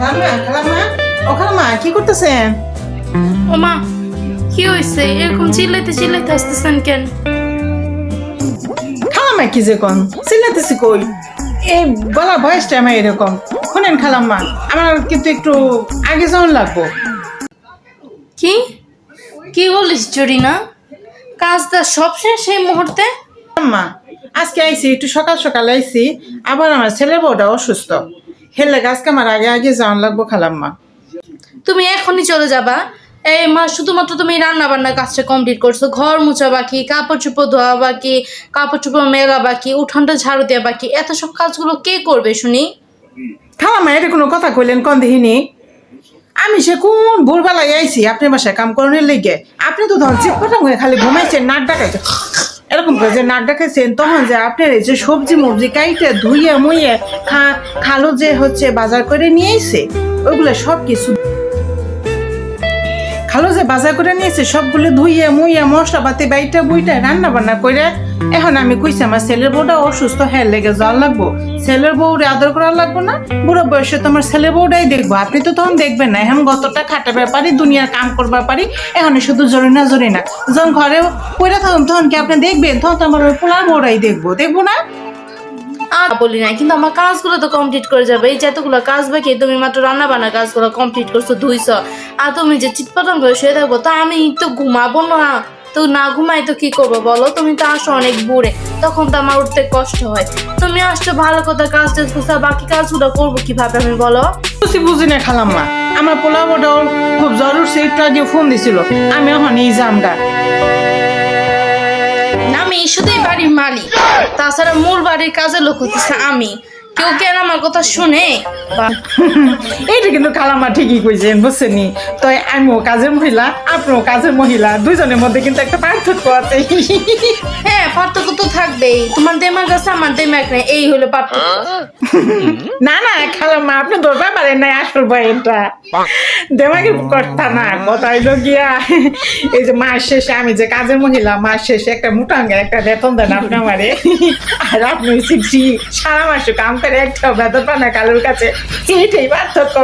খালাম্মা কি করতেছেন? ও মা, কি হয়েছে? এরকম চিল্লাইতে চিল্লাইতে আসতেছেন কেন? খালাম্মা কি যে কোন চিল্লাতেছি কই? এই গলা বয়সটা আমার এরকম। শোনেন খালাম্মা, আমার কিন্তু একটু আগে যাওয়ার লাগবো। কি কি বলিস জরিনা? কাজটা সব শেষ এই মুহূর্তে? খালাম্মা, আজকে আইছি একটু সকাল সকাল আইছি, আবার আমার ছেলের বউটা অসুস্থ, হেলে আজকে আমার আগে আগে যাওয়ার লাগবো খালাম্মা। তুমি এখনই চলে যাবা? এই মা, শুধুমাত্র তুমি রান্না বান্নার কাজটা কমপ্লিট করছো, ঘর মোছা বাকি, কাপড় চোপড় ধোয়া বাকি, কাপড় চোপড় মেলা বাকি, উঠানটা ঝাড়ু দেওয়া বাকি, এত সব কাজগুলো কে করবে শুনি? খালাম্মা, এটা কোনো কথা কইলেন কোন দেখিনি? আমি সে কোন ভোরবেলায় আইছি আপনার বাসায় কাম করানোর লেগে, আপনি তো তখন চিৎপটাং হয়ে খালি ঘুমাইছেন, নাক ডাকাইছেন এরকম করে যে নাক ডাকাইছেন, তখন যে আপনার এই যে সবজি মবজি কাইটে ধুইয়ে মুইয়ে খালো যে হচ্ছে বাজার করে নিয়ে আইছে, ওইগুলো সব কিছু খালো যে বাজার করে নিয়েছে সবগুলো ধুইয়ে মুইয়ে মশলা পাতি বাইটা বুইটা রান্না বান্না করে, এখন আমি কইছি আমার ছেলের বউটা অসুস্থ, হ্যাঁ লেগে যাওয়ার লাগবো, ছেলের বউরে আদর করার লাগবো না? বুড়ো বয়সে তোমার ছেলের বউটাই দেখবো, আপনি তো তখন দেখবেন না। এখন গতটা খাটাবার পারি, দুনিয়ার কাম করবার পারি, এখন শুধু জরি না যখন ঘরে পড়ে থাকুন তখন কি আপনি দেখবেন? তখন তো আমার ওই পোলার বউটাই দেখবো না? আর বলি না, কিন্তু আমার কাজগুলো তো কমপ্লিট করে যাবে। এই যতগুলো কাজ বাকি, তুমি মাত্র রান্না বান্না কাজগুলো কমপ্লিট করছো, ধুইছো, আর তুমি যে চিৎপটাং করে শুয়ে থাকবো, তা আমি তো ঘুমাবো না। তো না ঘুমাই তো কি করবো বলো? তুমি তো আসো অনেক বুড়ে, তখন তো আমার উঠতে কষ্ট হয়। তুমি আসছো ভালো কথা, কাজ টাজ করছো, বাকি কাজগুলো করবো কিভাবে আমি বলো? বুঝি না খালাম্মা, আমার পোলা বউটাও খুব জ্বর উঠছে, একটু আগে ফোন দিছিল, আমি এখন এই জামগা। আমি শুধুই বাড়ির মালিক, তাছাড়া মূল বাড়ির কাজের লোক হচ্ছে আমি। কেউ কেন আমার কথা শুনে? এইটা কিন্তু খালাম্মা ঠিকই কইছেন, বুঝছেনি? তো আমিও কাজের মহিলা, আপনিও কাজের মহিলা, দুইজনের মধ্যে কিন্তু একটা পার্থক্য আছে। হ্যাঁ, পার্থক্য তো থাকবেই। তোমার দেমাগ আছে, আমার দেমাগ নেই, এই হলো পার্থক্য। না খালাম্মা, আপনি ধরতে পারেন নাই আসল বইটা, দেমাগের কথা না, কথা হইলো গিয়া এই যে মাস শেষে আমি যে কাজের মহিলা, মাস শেষে একটা মোটাঙ্গা একটা বেতন দেন আপনি আমারে, আর আপনি শিখছি সারা মাসে কাম করে একটা বেতন পান না কালুর কাছে, এইটাই পার্থক্য।